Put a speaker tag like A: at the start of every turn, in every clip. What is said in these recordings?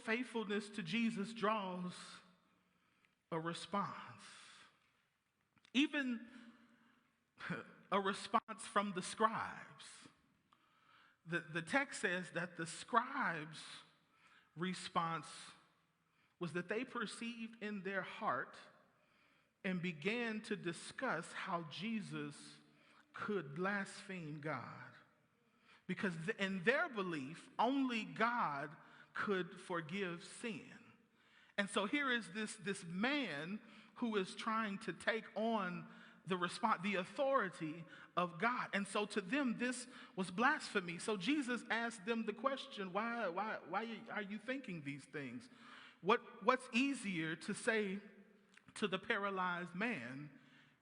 A: faithfulness to Jesus draws a response. Even a response from the scribes. The text says that the scribes' response was that they perceived in their heart and began to discuss how Jesus could blaspheme God. Because in their belief, only God could forgive sin. And so here is this man who is trying to take on the authority of God. And so to them, this was blasphemy. So Jesus asked them the question, why are you thinking these things? What's easier to say to the paralyzed man,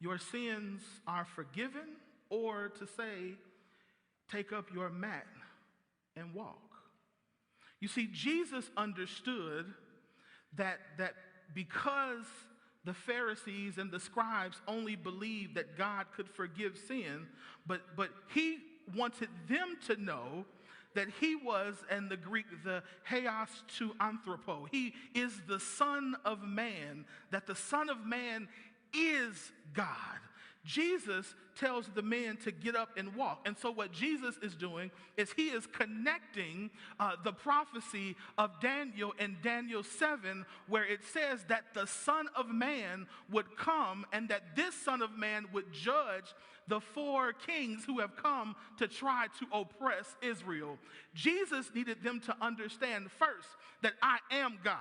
A: your sins are forgiven, or to say, take up your mat and walk? You see, Jesus understood that because the Pharisees and the scribes only believed that God could forgive sin, but he wanted them to know that he was, in the Greek, the Heos to anthropo. He is the Son of Man, that the Son of Man is God. Jesus tells the man to get up and walk. And so what Jesus is doing is he is connecting the prophecy of Daniel in Daniel 7, where it says that the Son of Man would come and that this Son of Man would judge the 4 kings who have come to try to oppress Israel. Jesus needed them to understand first that I am God.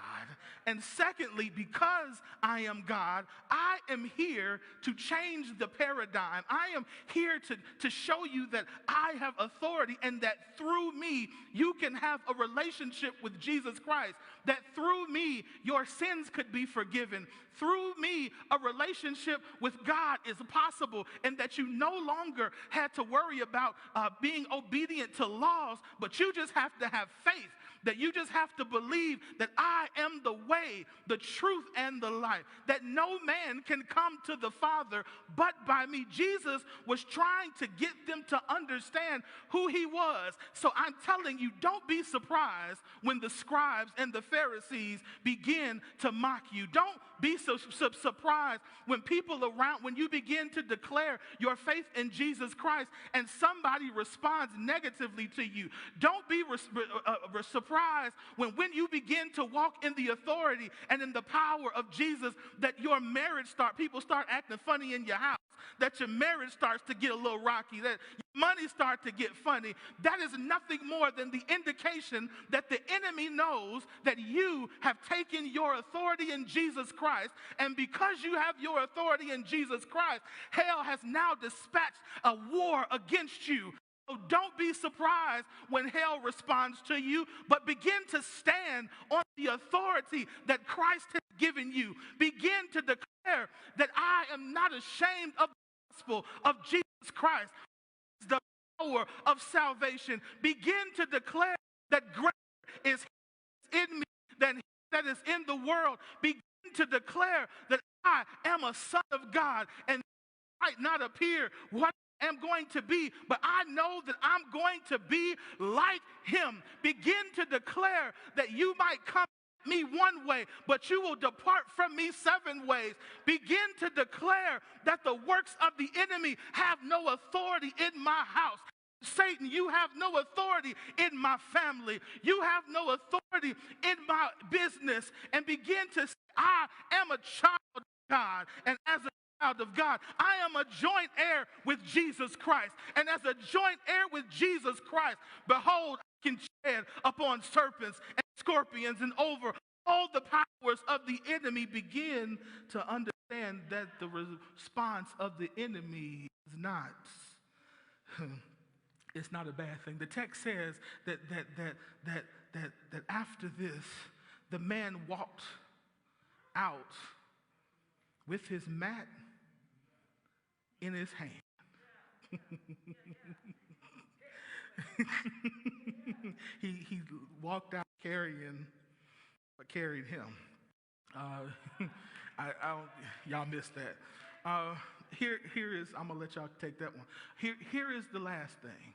A: And secondly, because I am God, I am here to change the paradigm. I am here to show you that I have authority and that through me, you can have a relationship with Jesus Christ. That through me, your sins could be forgiven. Through me, a relationship with God is possible, and that you no longer had to worry about being obedient to laws, but you just have to have faith. That you just have to believe that I am the way, the truth, and the life. That no man can come to the Father but by me. Jesus was trying to get them to understand who he was. So I'm telling you, don't be surprised when the scribes and the Pharisees begin to mock you. Don't be so surprised when when you begin to declare your faith in Jesus Christ and somebody responds negatively to you. Don't be surprised when you begin to walk in the authority and in the power of Jesus, that your marriage people start acting funny in your house, that your marriage starts to get a little rocky, that your money starts to get funny. That is nothing more than the indication that the enemy knows that you have taken your authority in Jesus Christ, and because you have your authority in Jesus Christ, hell has now dispatched a war against you. So don't be surprised when hell responds to you, but begin to stand on the authority that Christ has given you. Begin to declare that I am not ashamed of the gospel of Jesus Christ, the power of salvation. Begin to declare that greater is in me than he that is in the world. Begin to declare that I am a son of God, and might not appear what I am going to be, but I know that I'm going to be like him. Begin to declare that you might come at me one way, but you will depart from me 7 ways. Begin to declare that the works of the enemy have no authority in my house. Satan, you have no authority in my family. You have no authority in my business. And begin to say, I am a child of God, and as a child of God, I am a joint heir with Jesus Christ. And as a joint heir with Jesus Christ, behold, I can tread upon serpents and scorpions and over all the powers of the enemy. Begin to understand that the response of the enemy is not it's not a bad thing. The text says that after this, the man walked out with his mat in his hand. he walked out carrying what carried him. Y'all missed that. Here is, I'm gonna let y'all take that one. Here is the last thing.